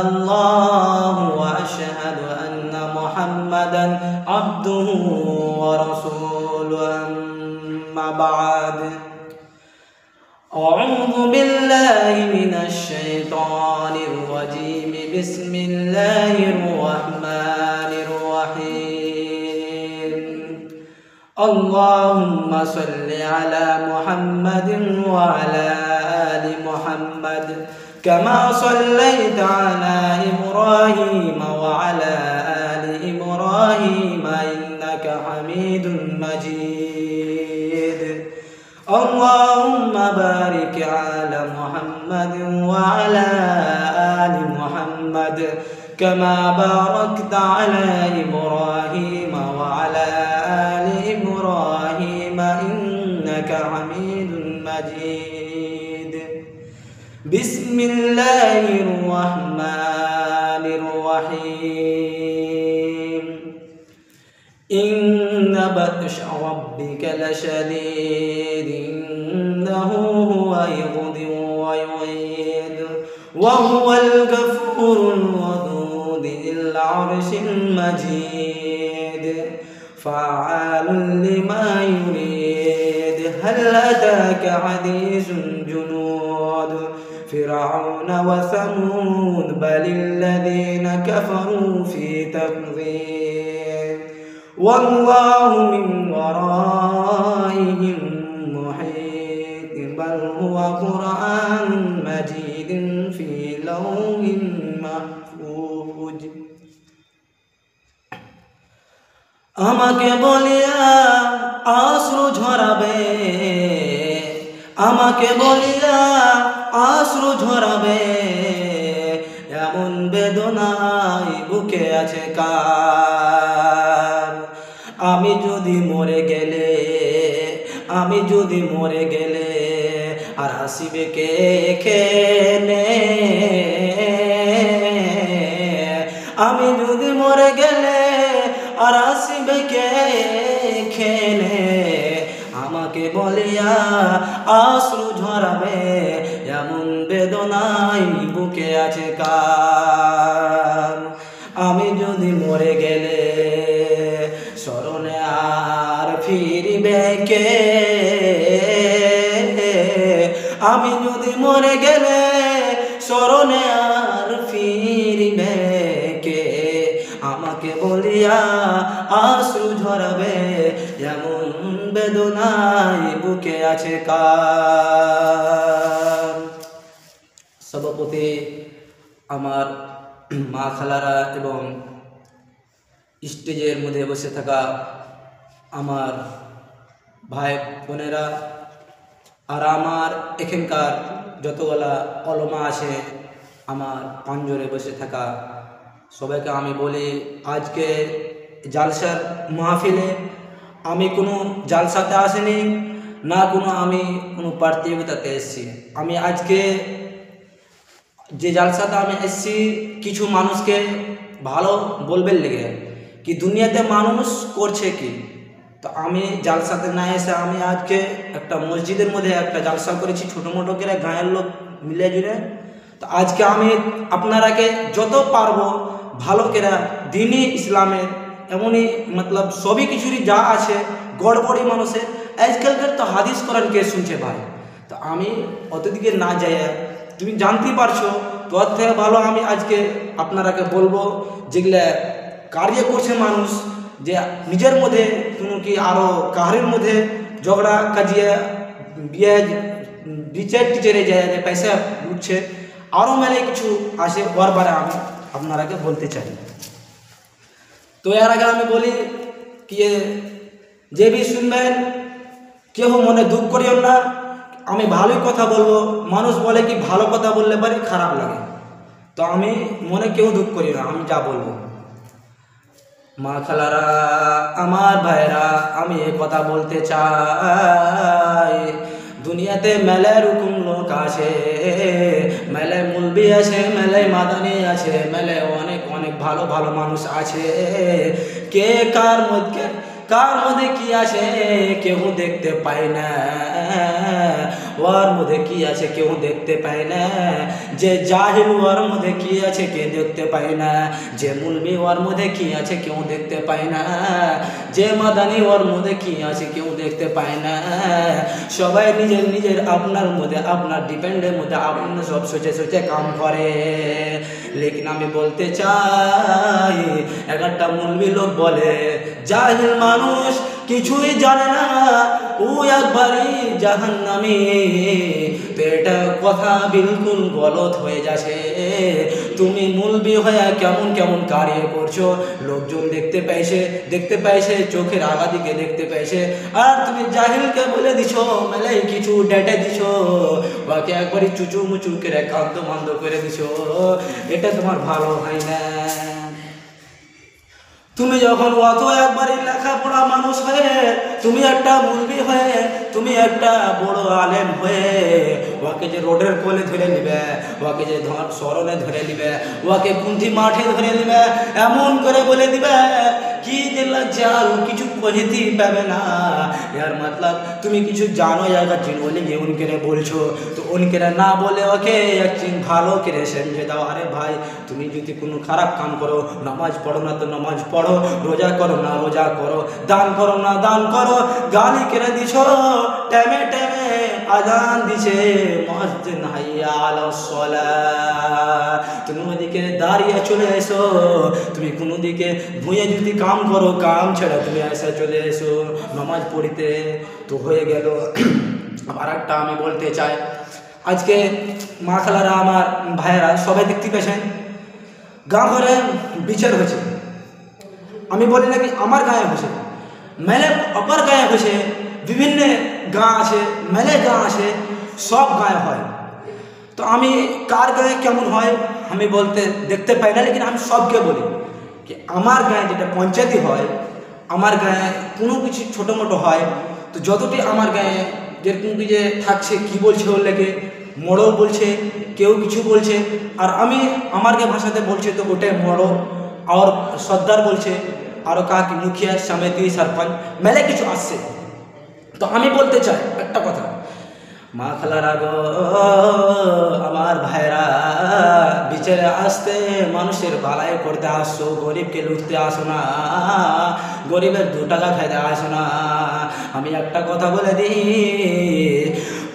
illallah wa ashhadu anna Muhammadan abduhu wa rasuluhu amma ba'd. A'udzu billahi minasy syaithanir rajim. Bismillahirrahmanirrahim. Allahumma shalli ala Muhammadin wa ala ali Muhammad kama shallaita ala Ibrahim wa ala ali Ibrahim innaka Hamidum Majid. Allahumma barik ala Muhammadin wa ala ali Muhammad kama barakta ala Ibrahim wa ala ali Ibrahim innaka Hamidum Majid. Bismillahirrahmanirrahim. Inna batsha rabbika lashadid. Innahu huwa yughdi wa yu'id wa huwal ghafurul wadud dhil arshil majid. Fa'alun lima yurid. Hal ataka hadithul junud Fir'auna wa Thamud balil ladhina kafaru fi takdhib. Wallahu min waraihim muhit. Bal huwa Qur'anun majidun fi lawhin mahfuz. আমাকে বলিয়া অশ্রু ঝরাবে, আমাকে বলিয়া অশ্রু ঝরাবে, এমন বেদনায় বুকে আছে কার। আমি যদি মরে গেলে, আমি যদি মরে গেলে আর আসিবে কে এখানে। আমি যদি মরে গেলে আর আসিবে কে এখানে। আমাকে বলিয়া অশ্রু ঝরাবে, এমন বেদনায় বুকে আছে কার। আমি যদি মরে গেলে স্মরণে আর ফিরিবে কে। আমি যদি মরে গেলে স্মরণে আর ফিরিবে কে। আমাকে বলিয়া অশ্রু ঝরাবে, এমন বেদনায় বুকে আছে কার। সভাপতি আমার মা খালারা এবং স্টেজের মধ্যে বসে থাকা আমার ভাই বোনেরা আর আমার এখানকার যতগুলা অলমা আছে, আমার পাঞ্জরে বসে থাকা সবাইকে আমি বলি, আজকে জালসার মাহফিলে আমি কোনো জালসাতে আসিনি, না আমি কোনো প্রতিযোগিতাতে এসেছি। আমি আজকে যে জালসাতে আমি এসেছি কিছু মানুষকে ভালো বলবেন লেগে কি দুনিয়াতে মানুষ করছে কি। তো আমি জালসাতে না এসে আমি আজকে একটা মসজিদের মধ্যে একটা জালসা করেছি, ছোটো মোটো করে গাঁয়ের লোক মিলে জুড়ে। তো আজকে আমি আপনারাকে যত পারবো ভালো করে দিনই ইসলামের এমনই মতলব সবই কিছুরই যা আছে গড়বড়ি মানুষের আজকালকার তো হাদিস কোরআন কে শুনছে ভাই। তো আমি অতদিকে না যাই, তুমি জানতেই পারছো, তো ওর থেকে ভালো আমি আজকে আপনারাকে বলবো যেগুলা কার্য করছে মানুষ, যে নিজের মধ্যে কোনো কি আরও কাহারির মধ্যে ঝগড়া কাজিয়ে বিয়ে টিচার টিচারে যায় যে পয়সা উঠছে, আরও মেলে কিছু আসে, ওর বারে আমি আপনারাকে বলতে চাই। তো এর আগে আমি বলি কি যে বি শুনবেন কেউ মনে দুঃখ করিও না, আমি ভালোই কথা বলবো। মানুষ বলে কি ভালো কথা বললে পারে খারাপ লাগে, তো আমি মনে কেউ দুঃখ করি না, আমি যা বলবো। মা খালারা আমার ভাইরা আমি এই কথা বলতে চাই, দুনিয়াতে মেলায় রকম লোক আছে, মেলায় মুলবি আছে, মেলায় মাদানি আছে, মেলায় অনেক অনেক ভালো ভালো মানুষ আছে। কে কার মধ্যে কি আছে কেউ দেখতে পায় না। ওর মধ্যে কি আছে কেউ দেখতে পায় না। যে জাহিল ওর মধ্যে কি আছে কে দেখতে পায় না। যে মুলবি ওর মধ্যে কি আছে কেউ দেখতে পায় না। যে মাদানি ওর মধ্যে কি আছে কেউ দেখতে পায় না। সবাই নিজের নিজের আপনার মধ্যে আপনার ডিপেন্ডের মধ্যে আপনি সব সোচে সোচে কাম করে। লেকিন আমি বলতে চাই একটা মুলবি লোক বলে জাহিল মানুষ কিছুই জানে না, ও একবারই জাহান্নামী। তো এটা কথা বিলকুল গলত হয়ে যাচ্ছে। তুমি মুলবি হয়ে কেমন কেমন কার্য করছো, লোকজন দেখতে পাইছে চোখের আগাদিকে দেখতে পাইছে, আর তুমি জাহিলকে বলে দিছো মেলে কিছু ডেটে দিছো, বাকি একবারই চুচু মুচু করে কান্দ মান্দ করে দিছো। এটা তোমার ভালো হয় না। তুমি যখন অত একবারই লেখাপড়া মানুষ হয়ে, তুমি একটা মুলবি হয়ে, তুমি একটা বড় আলেম হয়ে, ওকে যে রোডের কোলে ধরে নিবে, ওকে যে সরণে ধরে নিবে, ওকে পুঁথি মাঠে ধরে নিবে, এমন করে বলে দিবে কি যে লজ্জাল কিছু কহিতেই পাবে না। यार मतलब তুমি কিছু জানো জায়গা বলে গিয়ে উনকে বলছো, তো উনকে না বলে ওকে এক ভালো করে সমঝে দাও। আরে ভাই তুমি যদি কোনো খারাপ কাম করো, নামাজ পড়ো না তো নামাজ পড়ো, রোজা করো না রোজা করো, দান করো না দান করো, গালি করে দিছো, টাইমে টাইমে আজান দিছে মসজিদ হাইয়া আলাস সালাহ, তুমি ওদিকে দাঁড়িয়ে চলে এসো। তুমি কোনো দিকে ভুঁয়ে যদি কাম করো, কাম ছেড়ে তুমি এসে চলে এসো নামাজ পড়িতে, তো হয়ে গেল। আর একটা আমি বলতে চাই, আজকে মা খালারা আমার ভাইয়েরা সবাই দেখতে পেয়েছেন গাঁ ঘরে বিচার হয়েছে। আমি বলি নাকি আমার গায়ে হয়েছে, মেলে অপর গায়ে হয়েছে, বিভিন্ন গাঁ আছে, মেলে গাঁ আছে, সব গায়ে হয়। তো আমি কার গায়ে কেমন হয় আমি বলতে দেখতে পাই না, লেকিন আমি সবকে বলি कि আমার গায়ে যেটা পঞ্চায়েতি হয়, আমার গায়ে কোনো কিছু ছোটো মোটো হয়, তো যতটি আমার গায়ে যেরকম কি যে থাকছে কি বলছে ওর লেগে মোড়ল বলছে, কেউ কিছু বলছে, আর আমি আমার গায়ে ভাষাতে বলছে তো ওটাই মোড়ল আর সর্দার বলছে, আরও কাকি মুখিয়া সমিতি সরপঞ্চ মেলে কিছু আসছে। তো আমি বলতে চাই একটা কথা, মা খালারা গো আমার ভাইরা, বিচারে আসতে মানুষের বালাই করতে আসছো, গরিবকে লুটতে আসো না, গরিবের 2 টাকা খাইতে আসো না। আমি একটা কথা বলে দিই,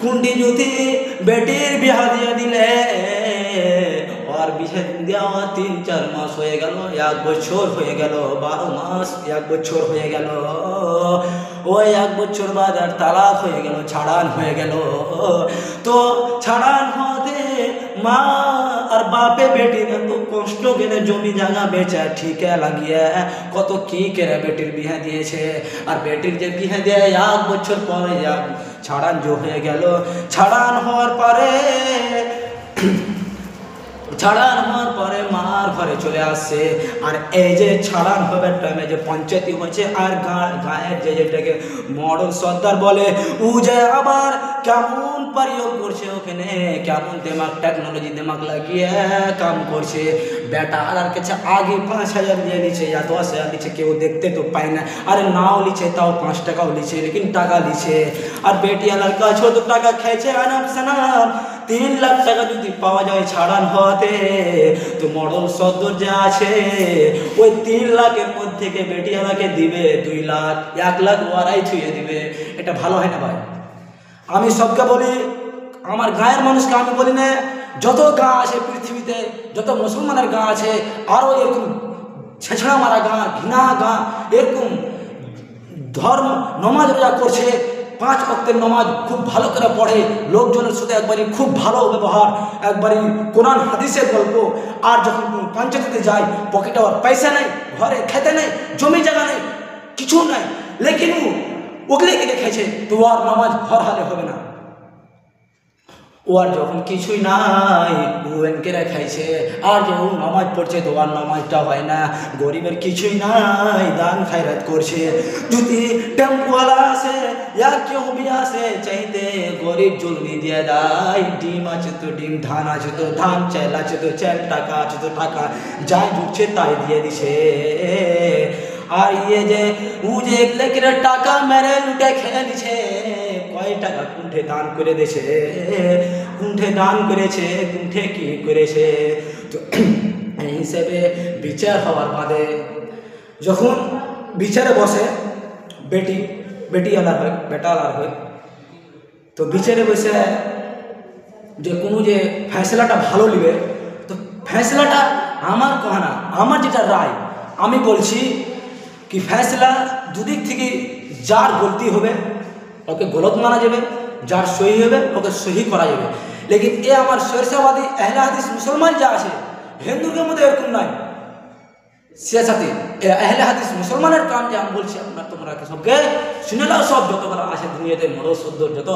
কুন্ডি যদি বেটির বিয়া দিয়ে দিলে और বিয়ে দেওয়া 3-4 মাস হয়ে গেল, 1 বছর হয়ে গেল, 12 মাস 1 বছর হয়ে গেল, ওই 1 বছর বাদ আর তালাক হয়ে গেল, ছাড়ান হয়ে গেল। তো ছাড়ান হতে মা আর বাপে বেটির এত কষ্ট করে জমি জায়গা বেচা ঠিকে লাগিয়ে কত কি করে বেটির বিয়ে দিয়েছে, আর বেটির যে বিয়ে দেয় 1 বছর পরে ছাড়ান যে হয়ে গেল, ছাড়ান হওয়ার পরে মার ঘরে চলে আসছে। আর এই যে ছাড়ান হবে টাইমে যে পঞ্চায়েতি হয়েছে, আর গায়ের যেটাকে মডেল সর্দার বলে, ও যে আবার কেমন প্রয়োগ করছে ওখানে, কেমন দিমাগ টেকনোলজি দিমাগ লাগিয়ে কাম করছে। বেটা আর কাছে আগে 5,000 দিয়ে নিচ্ছে या 10,000 নিচ্ছে, কেউ দেখতে তো পায় না, আরে নাও লিছে তাও 5 টাকাও লিছে, লেকিন টাকা লিছে। আর বেটিয়ালার কাছেও তো টাকা খেয়েছে আনাপ শনাপ। 3 লাখ টাকা যদি পাওয়া যায় ছাড়ান হওয়াতে, তো মডেল সর্দার যে আছে ওই 3 লাখের মধ্যে থেকে বেটিয়ালাকে দিবে 2 লাখ, 1 লাখ ওরাই ছুঁয়ে দিবে। এটা ভালো হয় না ভাই? আমি সবকে বলি, আমার গায়ের মানুষকে আমি বলি না, যত গাঁ আছে পৃথিবীতে, যত মুসলমানের গাঁ আছে, আরও এরকম ছেঁচড়া মারা গাঁ, ঘৃণা গাঁ, এরকম ধর্ম নমাজ রোজা করছে, 5 ওয়াক্তের নমাজ খুব ভালো করে পড়ে, লোকজনের সাথে একবারই খুব ভালো ব্যবহার, একবারই কোরআন হাদিসের গল্প। আর যখন পঞ্চায়েতে যায় পকেটে আর পয়সা নেই, ঘরে খেতে নেই, জমি জায়গা নেই, কিছু নাই, লেকিন ওগুলো কে খেয়েছে, তো আর নামাজ হর হালে হবে না। ও আর যখন কিছুই নাই ও এনকে খাইছে, আর যে ও নামাজ পড়ছে তো আর নামাজটা হয় না, গরিবের কিছুই নাই দান খায়রাত করছে। যদি টেম্পোওয়ালা আসে या কেউ বি আসে চাইতে গরিব জলদি দিয়ে দেয়, ডিম আছে তো ডিম, ধান আছে তো ধান, চাল আছে তো চাল, টাকা আছে তো টাকা, যাই ঢুকছে তাই দিয়ে দিছে। আর ইয়ে যে ও যে 1 লাখ টাকা মেরে লুটে খেয়ে দিছে, সবাই টাকা কুণ্ঠে দান করে দেছে, কুণ্ঠে দান করেছে, কুণ্ঠে কি করেছে। তো এই হিসেবে বিচার হওয়ার বাদে যখন বিচারে বসে বেটি আলার হয়, বেটা আলার হয়, তো বিচারে বসে যে কোনো যে ফ্যাসলাটা ভালো নিবে, তো ফ্যাসলাটা আমার কহানা, আমার যেটা রায়, আমি বলছি কি ফ্যাসলা দুদিক থেকে যার গলতি হবে ওকে গলত মানা যাবে, যার সহি হবে ওকে সহি করা যাবে। লেকিন এ আমার সরসাবাদী আহলে হাদিস মুসলমান যা আছে, হিন্দুদের মধ্যে এরকম নাই। সে সাথে আহলে হাদিস মুসলমানের কাম যে আমি বলছি আপনার তোমরা সবকে শুনে নাও, সব যতগুলো আছে দুনিয়াতে মরো সদ্য যত,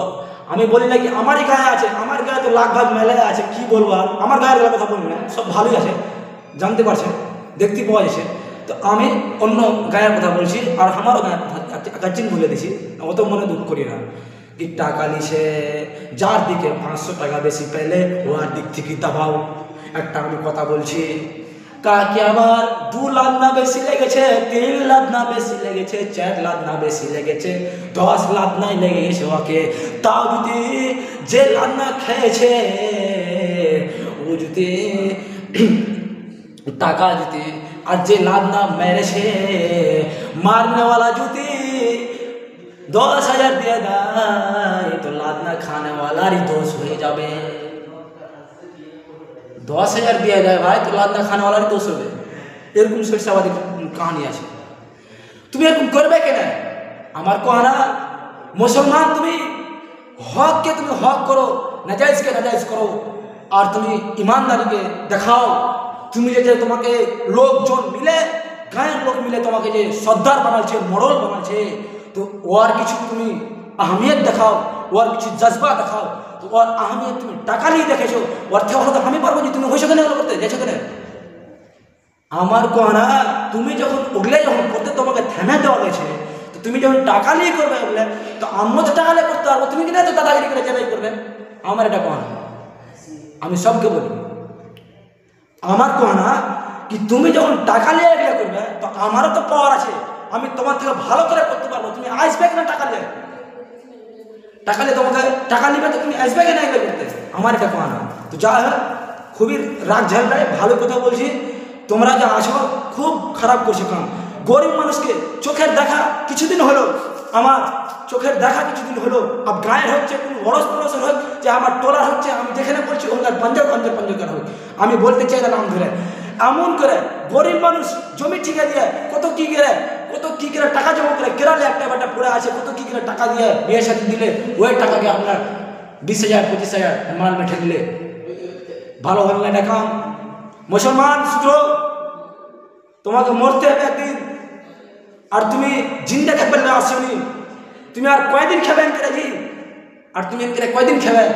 আমি বলি নাকি আমারই গায়ে আছে, আমার গায়ে তো লাখ ভাগ মেলে আছে, কি বলবো আর, আমার গায়ের গলা কথা বলি না, সব ভালোই আছে, জানতে পারছে, দেখতে পাওয়া যাচ্ছে। তো আমি অন্য গায়ের কথা বলছি, আর আমারও গায়ের কথা কাচিন বলে দিছি, অত মনে দুঃখ করি না। কি টাকা নিছে, যার দিকে 500 টাকা বেশি পেলে ওর দিক থেকে দাবাও। একটা আমি কথা বলছি, কাকে আবার 2 লাখ না বেশি লেগেছে, 3 লাখ না বেশি লেগেছে, 4 লাখ না বেশি লেগেছে, 10 লাখ নাই লেগে গেছে ওকে, তাও যদি যে লাখ না খেয়েছে ও যদি টাকা যদি, আর যে লাভ না মেরেছে মারনেওয়ালা যদি 10,000 দিয়ে দেয়, তো লাভ না খানেওয়ালারই দোষ হয়ে যাবে। 10,000 দিয়ে দেয় ভাই, তো লাভ না খানেওয়ালারই দোষ হবে। এরকম সরসাবাদী কাহিনী আছে। তুমি এরকম করবে কেন? আমার কহানা, মুসলমান তুমি হককে তুমি হক করো, নাজাইজকে নাজাইজ করো, আর তুমি ইমানদারিকে দেখাও। তুমি যে তোমাকে লোকজন মিলে, গায়ের লোক মিলে তোমাকে যে সর্দার বানাচ্ছে, মোড়ল বানাচ্ছে, তো ওর কিছু তুমি আহমিয়ত দেখাও, ওর কিছু জজবা দেখাও। তো ওর আহমিয়ত তুমি টাকা নিয়ে দেখেছো, ওর থেকে হয়তো আমি পারবো যে তুমি হয়েছো কেন করতে যাচ্ছ কেন। আমার কহানা, তুমি যখন ওগুলো যখন করতে তোমাকে থেমে দেওয়া গেছে, তো তুমি যখন টাকা নিয়ে করবে ওগুলো, তো আমরা তো টাকা নিয়ে করতে পারবো, তুমি কিনা তো দাদাগিরি করে চেপাই করবে। আমার এটা কহানা, আমি সবকে বলি, আমার কহানা কি তুমি যখন টাকা নিয়ে এগুলো করবে, তো আমারও তো পাওয়ার আছে, আমি তোমার থেকে ভালো করে করতে পারবো। তুমি আসবে কিনা টাকা নিয়ে, টাকা নিয়ে তোমাকে টাকা নিবে, তো তুমি আসবে কিনা এগুলো করতে, আমার এটা কহানা। তো যা হয় খুবই রাগ ঝালটায় ভালো কথা বলছি, তোমরা যা আছো খুব খারাপ করছো কাম। গরিব মানুষকে চোখের দেখা কিছুদিন হলো, আমার চোখের দেখা কিছুদিন হলো, আর গায়ের হচ্ছে কোনো অরস পরসের হোক, যে আমার টোলার হচ্ছে, আমি যেখানে বলছি ওখানে পাঞ্জাব কেন হোক, আমি বলতে চাই না নাম ধরে, এমন করে গরিব মানুষ জমি ঠিকা দিয়ে কত কি করে টাকা জমা করে, কেরালে একটা ব্যাটা পড়ে আছে, কত কি করে টাকা দিয়ে বিয়ে সাথে দিলে, ওই টাকাকে আপনার 20,000 25,000 মাল মেঠে দিলে ভালো হল না দেখাম। মুসলমান শুধু তোমাকে মরতে হবে একদিন, আর তুমি জিন্দা থাকবে না আসনি, তুমি আর কয়দিন খাবে এনকেরাজি, আর তুমি এনকেরা কয়দিন খাবে।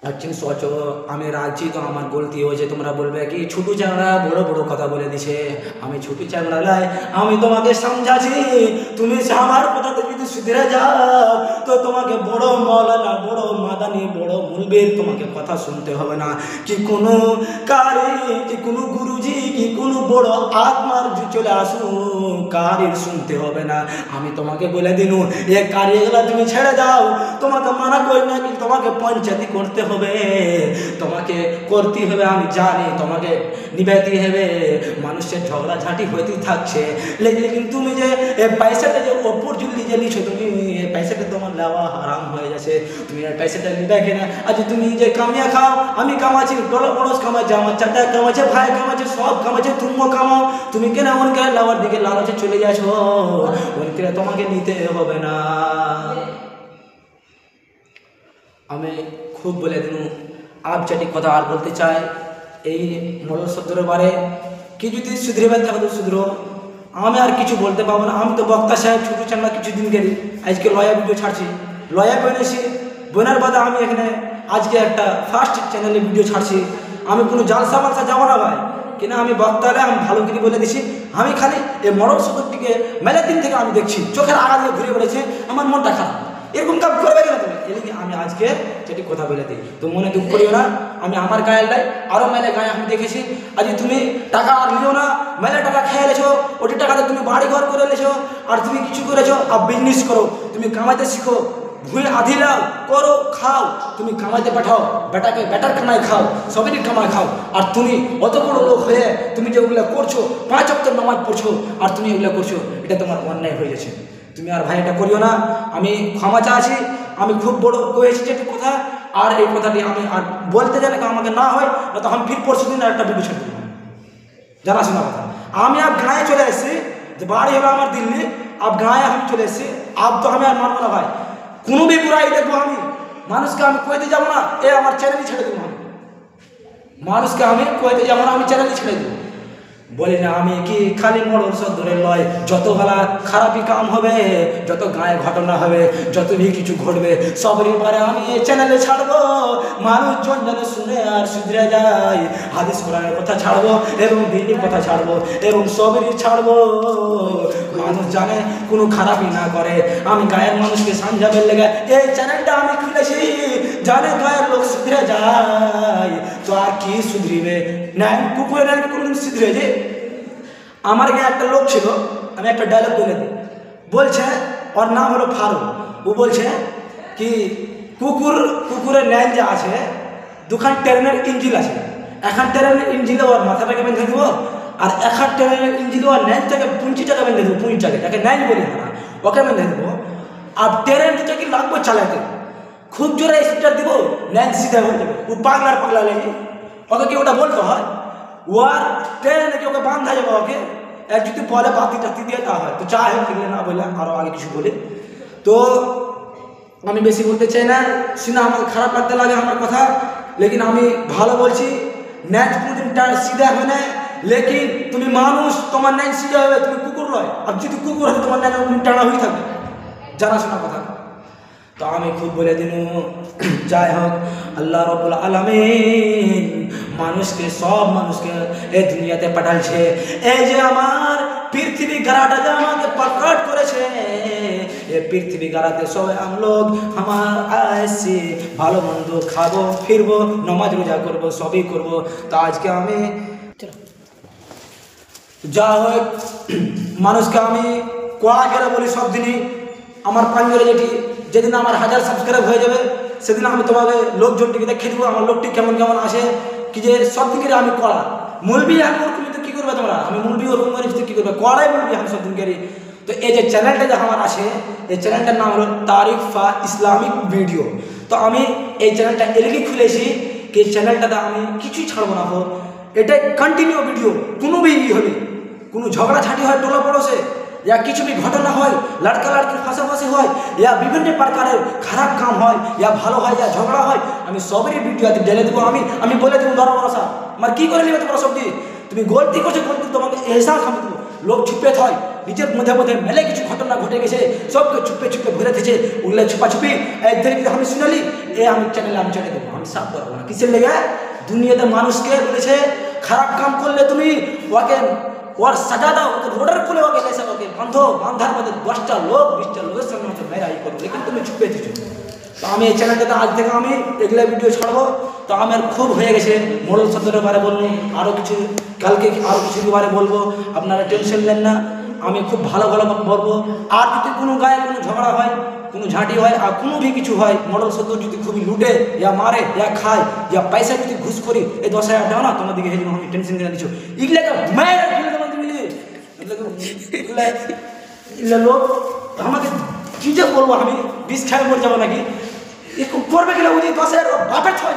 আচ্ছা সোচো, আমি রাজি, তো আমার গলতি হয়েছে, তোমরা বলবে কি ছোটো চ্যাংড়া বড় বড় কথা বলে দিছে। আমি ছোটো চ্যাংড়া লাই, আমি তোমাকে সমঝাছি, তুমি আমার কথাতে যদি সুধরে যাও, তো তোমাকে বড় মৌলানা, বড় মাদানি, বড় মুলবির তোমাকে কথা শুনতে হবে না, কি কোনো কারি, কি কোনো গুরুজি, কি কোনো বড় আত্মার চলে আসুন, কারির শুনতে হবে না। আমি তোমাকে বলে দিনু, এ কারিগুলা তুমি ছেড়ে দাও, তোমাকে মানা করি না, কি তোমাকে পঞ্চায়েতি করতে হবে, তোমাকে করতে হবে, আমি জানি তোমাকে নিবেতে হবে, মানুষের ঝগড়া ঝাঁটি হইতেই থাকছে। লেকিন তুমি যে পয়সাটা যে ওপর জুল্লি যে নিছো, তুমি এই পয়সাটা তোমার নেওয়া হারাম হয়ে যাচ্ছে, তুমি এই পয়সাটা নিবে কিনা। আজ তুমি যে কামিয়া খাও, আমি কামাচ্ছি, ডলো বড়স কামাচ্ছে, আমার চাচা কামাচ্ছে, ভাই কামাচ্ছে, সব কামাচ্ছে, তুমিও কামাও, তুমি কেন ওনকে লাওয়ার দিকে লালচে চলে যাচ্ছ, ওনকে তোমাকে নিতে হবে না। আমি খুব বলে দিন, আপ চাটি কথা আর বলতে চাই এই মোড়ল শব্দের বারে, কি যদি সুধরিবার থাকে তো সুধরো, আমি আর কিছু বলতে পারবো না। আমি তো বক্তা সাহেব ছোটো চ্যাংড়া কিছুদিন গেলি, আজকে লয়া ভিডিও ছাড়ছি, লয়া বনেছি, বোনার বাদে আমি এখানে আজকে একটা ফার্স্ট চ্যানেলে ভিডিও ছাড়ছি। আমি কোনো জালসা মালসা যাবো না ভাই, কিনা আমি বক্তালে আমি ভালো করে বলে দিছি। আমি খালি এই মোড়ল শব্দটিকে মেলা দিন থেকে আমি দেখছি, চোখের আগা দিয়ে ঘুরে বেড়েছে, আমার মনটা খারাপ। এরকম কাজ করবে কেন তুমি? এদিকে আমি আজকে সেটি কথা বলে দিই, তো মনে দুঃখ করিও না। আমি আমার গায়ের লাই আরও মেলে গায়ে আমি দেখেছি। আজ তুমি টাকা আর নিও না, মেলে টাকা খেয়ে এলেছো, ওটি টাকাতে তুমি বাড়ি ঘর করে এলেছো, আর তুমি কিছু করেছো। আর বিজনেস করো, তুমি কামাইতে শিখো, ভুঁয়ে আধি লাও, করো, খাও, তুমি কামাইতে পাঠাও, বেটাকে বেটার কামাই খাও, সবেরই কামাই খাও। আর তুমি অত বড় লোক হয়ে তুমি যেগুলো করছো, 5 ওয়াক্ত নামাজ পড়ছো, আর তুমি এগুলো করছো, এটা তোমার অন্যায় হয়ে গেছে। তুমি আর ভাই এটা করিও না, আমি ক্ষমা চাচ্ছি। আমি খুব বড় কয়েছি যেটি কথা, আর এই কথাটি আমি আর বলতে জানি আমাকে না হয় না, তখন ফির পরশু দিন আর একটা ভিডিও ছেড়ে দেবো। জানা শোনা কথা, আমি আর গাঁয়ে চলে এসেছি, যে বাড়ি হলো আমার দিল্লি, আব গাঁয়ে আমি চলে এসেছি। আব তো আমি আর মানবো না ভাই, কোনো भी বুড়াই দেখবো আমি, মানুষকে আমি কইতে যাবো না, এ আমার চ্যানেলই ছেড়ে দেবো। আমি মানুষকে আমি কইতে যাবো না, আমি চ্যানেলই ছেড়ে দেবো। বলি না আমি কি খালি মরণ সব ধরে লয়, যত বেলা খারাপই কাম হবে, যত গায়ে ঘটনা হবে, যত भी কিছু ঘটবে, সবরই পরে আমি এই চ্যানেলে ছাড়বো। মানুষজন যেন শুনে আর শুধরে যায়, হাদিস কোরআনের কথা ছাড়বো, এবং দিনের কথা ছাড়বো, এবং সবরই ছাড়বো। মানুষ জানে কোনো খারাপই না করে। আমি গায়ের মানুষকে সাঞ্জাবের লেগে এই চ্যানেলটা আমি খুলেছি, জানে গায়ের লোক শুধরে যায়, তো আর কি শুধরিবে? না কুকুরের নাকি কোনোদিন শুধরে যে? আমার গায়ে একটা লোক ছিল, আমি একটা ডায়লগ বলে দিই, বলছে, ওর নাম হলো ফারুক। ও বলছে কি কুকুরের ন্যায় যে আছে, দুখান ট্রেনের ইঞ্জিন আছে, এখন ট্রেনের ইঞ্জিনে ওর মাথাটাকে বেঁধে দেবো, আর এখন ট্রেনের ইঞ্জিনে ওর ন্যায়টাকে পুঁজিটাকে বেঁধে দেবো, পুঁজিটাকে, তাকে ন্যায় বলি আমরা, ওকে বেঁধে দেবো। আর ট্রেন দুটাকে লাগবো চালাতে, খুব জোরে স্পিডার দিব, ন্যায় সিধা হয়ে যাবে। ও পাগলা লেগে, ওকে কি ওটা বলতে হয়? ওয়ার ট্রেনে নাকি ওকে বান্ধা যাবে, ওকে এক যদি বলে বাতি টাতি দিয়ে দেওয়া হয়, তো চাই হোক, এগুলো না বলে আরও আগে কিছু বলি। তো আমি বেশি বলতে চাই না, শুনে আমাকে খারাপ লাগতে লাগে আমার কথা, লেকিন আমি ভালো বলছি। ন্যাচ কোনোদিন সিধা হয় না, লেকিন তুমি মানুষ, তোমার ন্যায় সিধা হবে, তুমি কুকুর নয়। আর যদি কুকুর হয় তোমার ন্যায় টানা হয়ে থাকবে, জানাশোনা কথা। তো আমি খুব বলে দিন, যাই হোক, আল্লাহ রাব্বুল আলামিন মানুষকে, সব মানুষকে এই দুনিয়াতে পাঠালছে। এই যে আমার পৃথিবী গাড়াটা যে আমাকে প্রকট করেছে, এই পৃথিবী গাড়াতে সবাই আমলোক আমার আসছি, ভালো মন্দ খাবো, ফিরবো, নামাজ রোজা করবো, সবই করবো। তো আজকে আমি যা হোক, মানুষকে আমি কড়া করে বলি সব দিনই। আমার পাঞ্জরে যেদিন আমার 1000 সাবস্ক্রাইব হয়ে যাবে, সেদিন আমি তোমাকে লোকজনটিকে দেখে দেবো আমার লোকটি কেমন কেমন আসে, কি যে সব দিকে আমি কড়া মুলবি। আমি ওরকম তো কী করবে তোমরা, আমি মুলবি ওরকম করে কী করবে, কড়াই মুলবি আমি সব দিনকে। তো এই যে চ্যানেলটা যে আমার আছে, এই চ্যানেলটার নাম হলো তারিক ফা ইসলামিক ভিডিও। তো আমি এই চ্যানেলটা এদিকে খুলেছি কি এই চ্যানেলটাতে আমি কিছুই ছাড়বো না, হোক এটাই কন্টিনিউ ভিডিও। কোনো भी হবে, কোনো ঝগড়াঝাটি হয় টোলা পড়োশে, या কিছু भी ঘটনা হয়, লড়কা লড়কির ফাঁসাফাঁসি হয়, या বিভিন্ন প্রকারের খারাপ কাম হয়, या ভালো হয়, या ঝগড়া হয়, আমি সবেরই ভিডিওতে ঢেলে দেবো। আমি বলে দেবো, ধরো ভরসা আমার কী করে নেবে তোমরা সবজি, তুমি গলতি করছো, গলতি তোমাকে এহসাস আমি দেবো। লোক চুপে হয়, নিজের মধ্যে মধ্যে মেলে কিছু ঘটনা ঘটে গেছে, সবকে চুপে চুপে ঘুরে থেছে, ওগুলো ছুপাছুপি আমি শুনালি, আমি চ্যানেলে আমি ছেড়ে দেবো। আমি সাফ করবো না, কিসের লেগে? দুনিয়াতে মানুষকে বলেছে খারাপ কাম করলে তুমি ওকে ওর সাজা দাও, ওকে রোডের খুলে ওকে এসে ওকে বান্ধার মধ্যে 10টা লোক 20টা লোকের সামনে ওকে মেরাই করবো, লেকিন তুমি চুপে থেছো। তো আমি এই চ্যানেলটাতে আজ থেকে আমি এগুলো ভিডিও ছাড়বো। তো আমার খুব হয়ে গেছে, মোড়ল সদরের বারে বলবো, আরও কিছু কালকে আরও কিছু বারে বলবো, আপনারা টেনশন নেন না। আমি খুব ভালো ভালো বলবো। আর যদি কোনো গায়ে কোনো ঝগড়া হয়, কোনো ঝাঁটি হয়, আর কোনো भी কিছু হয়, মোড়ল সদর যদি খুবই লুটে, या মারে, या খায়, या পয়সা যদি ঘুষ করি, এই 10,000 দাও না তোমার দিকে, আমি টেনশন করে দিচ্ছ এগুলাকে লোক আমাকে কি যে বলবো, আমি বিষ খাই মরে যাবো নাকি? করবে গেলে ওই 10,000 বাপের 6